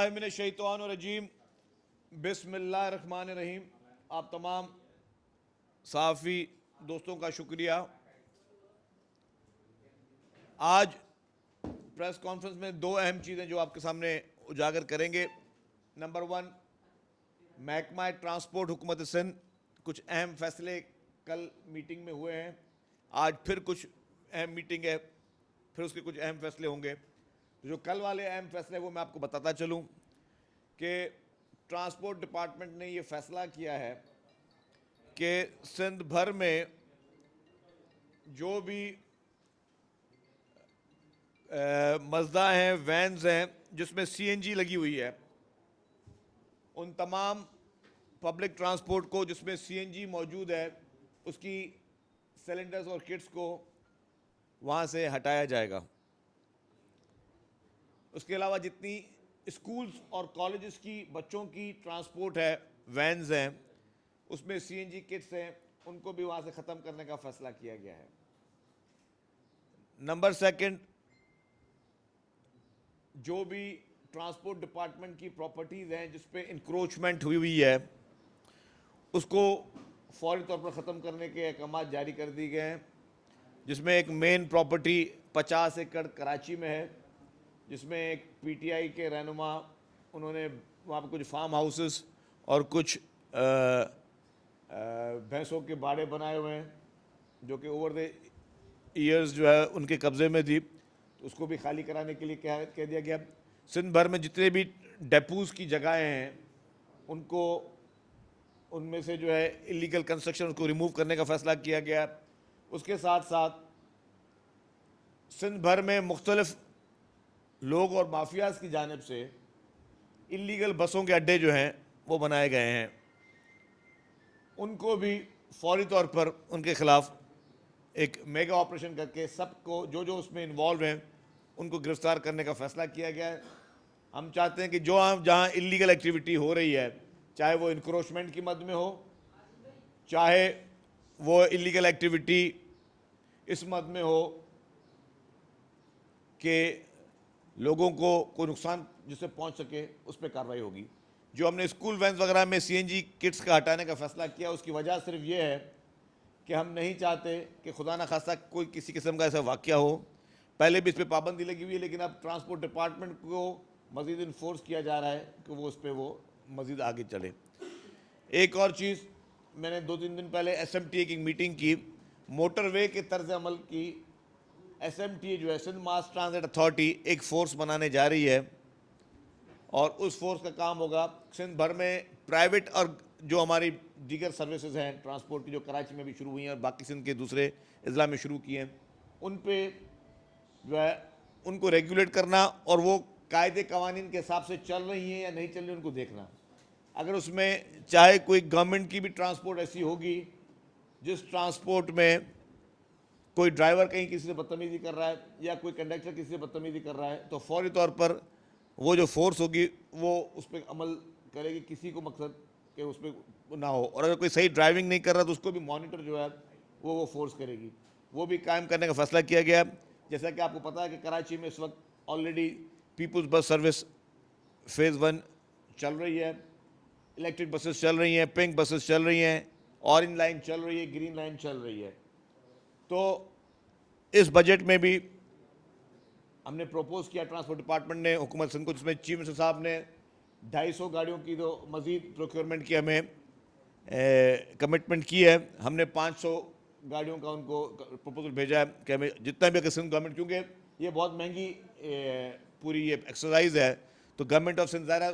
औज़ुबिल्लाहिमिनश्शैतानिर्रजीम बिस्मिल्लाहिर्रहमानिर्रहीम। आप तमाम सहाफ़ी दोस्तों का शुक्रिया। आज प्रेस कॉन्फ्रेंस में दो अहम चीज़ें जो आपके सामने उजागर करेंगे। नंबर वन, महकमा ट्रांसपोर्ट हुकूमत सिंध, कुछ अहम फैसले कल मीटिंग में हुए हैं, आज फिर कुछ अहम मीटिंग है, फिर उसके कुछ अहम फैसले होंगे। तो जो कल वाले अहम फैसले वो मैं आपको बताता चलूं कि ट्रांसपोर्ट डिपार्टमेंट ने ये फैसला किया है कि सिंध भर में जो भी मज़दा हैं, वैन्स हैं जिसमें सीएनजी लगी हुई है, उन तमाम पब्लिक ट्रांसपोर्ट को जिसमें सीएनजी मौजूद है, उसकी सिलेंडर्स और किट्स को वहाँ से हटाया जाएगा। उसके अलावा जितनी स्कूल्स और कॉलेजेस की बच्चों की ट्रांसपोर्ट है, वैन्स हैं, उसमें सीएनजी किट्स हैं, उनको भी वहाँ से ख़त्म करने का फैसला किया गया है। नंबर सेकंड, जो भी ट्रांसपोर्ट डिपार्टमेंट की प्रॉपर्टीज़ हैं जिस पे इंक्रोचमेंट हुई हुई है, उसको फौरी तौर पर ख़त्म करने के अहकाम जारी कर दिए गए हैं। जिसमें एक मेन प्रॉपर्टी 50 एकड़ कराची में है, जिसमें एक पीटीआई के रहनुमा, उन्होंने वहाँ पर कुछ फार्म हाउसेस और कुछ भैंसों के बाड़े बनाए हुए हैं, जो कि ओवर द ईयर्स जो है उनके कब्ज़े में थी, तो उसको भी खाली कराने के लिए कह दिया गया। सिंध भर में जितने भी डेपोज़ की जगहें हैं, उनको उनमें से जो है इलीगल कंस्ट्रक्शन उसको रिमूव करने का फ़ैसला किया गया। उसके साथ साथ सिंध भर में मुख्तलिफ लोग और माफियाज़ की जानिब से इलीगल बसों के अड्डे जो हैं वो बनाए गए हैं, उनको भी फौरी तौर पर उनके ख़िलाफ़ एक मेगा ऑपरेशन करके सबको जो जो उसमें इन्वॉल्व हैं उनको गिरफ़्तार करने का फ़ैसला किया गया है। हम चाहते हैं कि जो जहाँ इलीगल एक्टिविटी हो रही है, चाहे वो इंक्रोचमेंट की मद में हो, चाहे वो इलीगल एक्टिविटी इस मद में हो कि लोगों को कोई नुकसान जिससे पहुंच सके, उस पर कार्रवाई होगी। जो हमने स्कूल वैन्स वगैरह में सीएनजी किट्स का हटाने का फ़ैसला किया, उसकी वजह सिर्फ ये है कि हम नहीं चाहते कि खुदा न खास्ता कोई किसी किस्म का ऐसा वाक़या हो। पहले भी इस पर पाबंदी लगी हुई है, लेकिन अब ट्रांसपोर्ट डिपार्टमेंट को मज़ीद इन्फोर्स किया जा रहा है कि वो उस पर वो मज़ीद आगे चले। एक और चीज़, मैंने 2-3 दिन पहले SMTA की मीटिंग की, मोटरवे के तर्ज अमल की SMTA जो है, सिंध मास ट्रांजिट अथॉरिटी, एक फ़ोर्स बनाने जा रही है और उस फोर्स का काम होगा सिंध भर में प्राइवेट और जो हमारी दीगर सर्विसेज हैं ट्रांसपोर्ट की, जो कराची में भी शुरू हुई हैं और बाकी सिंध के दूसरे अजला में शुरू किए हैं, उन पे जो है उनको रेगुलेट करना और वो कायदे कवानीन के हिसाब से चल रही हैं या नहीं चल रही, उनको देखना। अगर उसमें चाहे कोई गवर्नमेंट की भी ट्रांसपोर्ट ऐसी होगी जिस ट्रांसपोर्ट में कोई ड्राइवर कहीं किसी से बदतमीज़ी कर रहा है या कोई कंडक्टर किसी से बदतमीज़ी कर रहा है, तो फौरी तौर पर वो जो फोर्स होगी वो उस पर अमल करेगी, किसी को मकसद कि उस पर ना हो। और अगर कोई सही ड्राइविंग नहीं कर रहा तो उसको भी मॉनिटर जो है वो फोर्स करेगी, वो भी कायम करने का फ़ैसला किया गया। जैसा कि आपको पता है कि कराची में इस वक्त already peoples bus service phase 1 चल रही है, इलेक्ट्रिक बसेस चल रही हैं, पिंक बसेस चल रही हैं, ऑरेंज लाइन चल रही है, ग्रीन लाइन चल रही है। तो इस बजट में भी हमने प्रपोज किया ट्रांसपोर्ट डिपार्टमेंट ने हुकूमत सिंध को, जिसमें चीफ मिनिस्टर साहब ने 250 गाड़ियों की तो मज़ीद प्रोक्योरमेंट की हमें कमिटमेंट की है। हमने 500 गाड़ियों का उनको प्रपोजल भेजा है कि हमें जितना भी, अगर सिंध गवर्नमेंट, क्योंकि ये बहुत महंगी पूरी ये एक्सरसाइज है, तो गवर्नमेंट ऑफ सिंध ज़ाहिर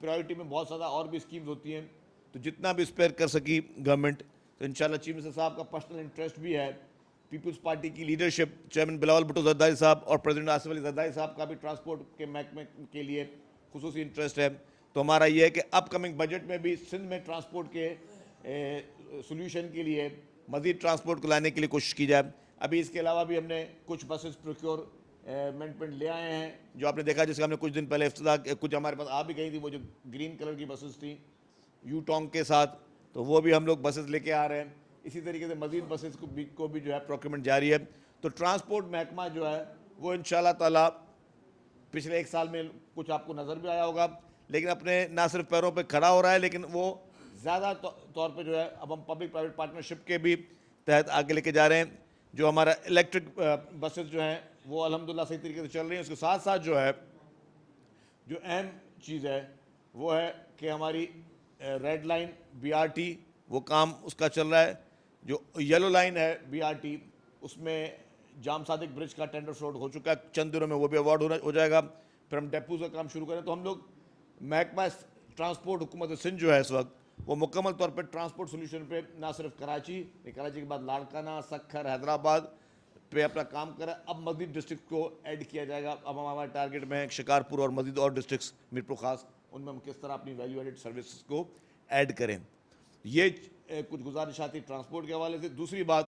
प्रायोरिटी में बहुत ज़्यादा और भी स्कीम्स होती हैं, तो जितना भी स्पेयर कर सकी गवर्नमेंट, तो इंशाल्लाह चीफ मिनिस्टर साहब का पर्सनल इंटरेस्ट भी है, पीपल्स पार्टी की लीडरशिप, चेयरमैन बिलावल भुट्टो जरदारी साहब और प्रेसिडेंट आसिफ अली जरदारी साहब का भी ट्रांसपोर्ट के महकमे के लिए खुसूसी इंटरेस्ट है। तो हमारा ये है कि अपकमिंग बजट में भी सिंध में ट्रांसपोर्ट के सोल्यूशन के लिए मज़ीद ट्रांसपोर्ट को लाने के लिए कोशिश की जाए। अभी इसके अलावा भी हमने कुछ बसेस प्रोक्योरमेंट ले आए हैं, जो आपने देखा, जिसका हमने कुछ दिन पहले इफ्तिताह, कुछ हमारे पास आ भी गई थी, वो जो ग्रीन कलर की बसेस थी यू टोंग के साथ, तो वो भी हम लोग बसेस लेके आ रहे हैं। इसी तरीके से मज़ीद बसेस को भी जो है प्रोक्योरमेंट जारी है। तो ट्रांसपोर्ट महकमा जो है वो इंशाल्लाह ताला पिछले 1 साल में कुछ आपको नज़र भी आया होगा, लेकिन अपने ना सिर्फ पैरों पे खड़ा हो रहा है, लेकिन वो ज़्यादा तौर पे जो है अब हम पब्लिक प्राइवेट पार्टनरशिप के भी तहत आगे लेके जा रहे हैं। जो हमारा इलेक्ट्रिक बसेस जो हैं वो अल्हम्दुलिल्लाह सही तरीके से चल रही हैं। उसके साथ साथ जो है जो अहम चीज़ है वो है कि हमारी रेड लाइन BRT वो काम उसका चल रहा है। जो येलो लाइन है BRT उसमें जाम सादिक ब्रिज का टेंडर फ्लोट हो चुका है, चंद दिनों में वो भी अवार्ड हो जाएगा। फिर हम डेपोज का काम शुरू करें। तो हम लोग महकमा ट्रांसपोर्ट हुकूमत सिंध जो है इस वक्त वो मुकम्मल तौर पर ट्रांसपोर्ट सोल्यूशन पे ना सिर्फ कराची के बाद लाड़काना, सक्खर, हैदराबाद पे अपना काम करा। अब मज़ीद डिस्ट्रिक्ट को ऐड किया जाएगा। अब हम हमारे टारगेट में है शिकारपुर और मज़ीद और डिस्ट्रिक्ट्स मीरपुर खास, उनमें हम किस तरह अपनी वैल्यू एडेड सर्विस को ऐड करें। ये कुछ गुजारिशात थी ट्रांसपोर्ट के हवाले से। दूसरी बात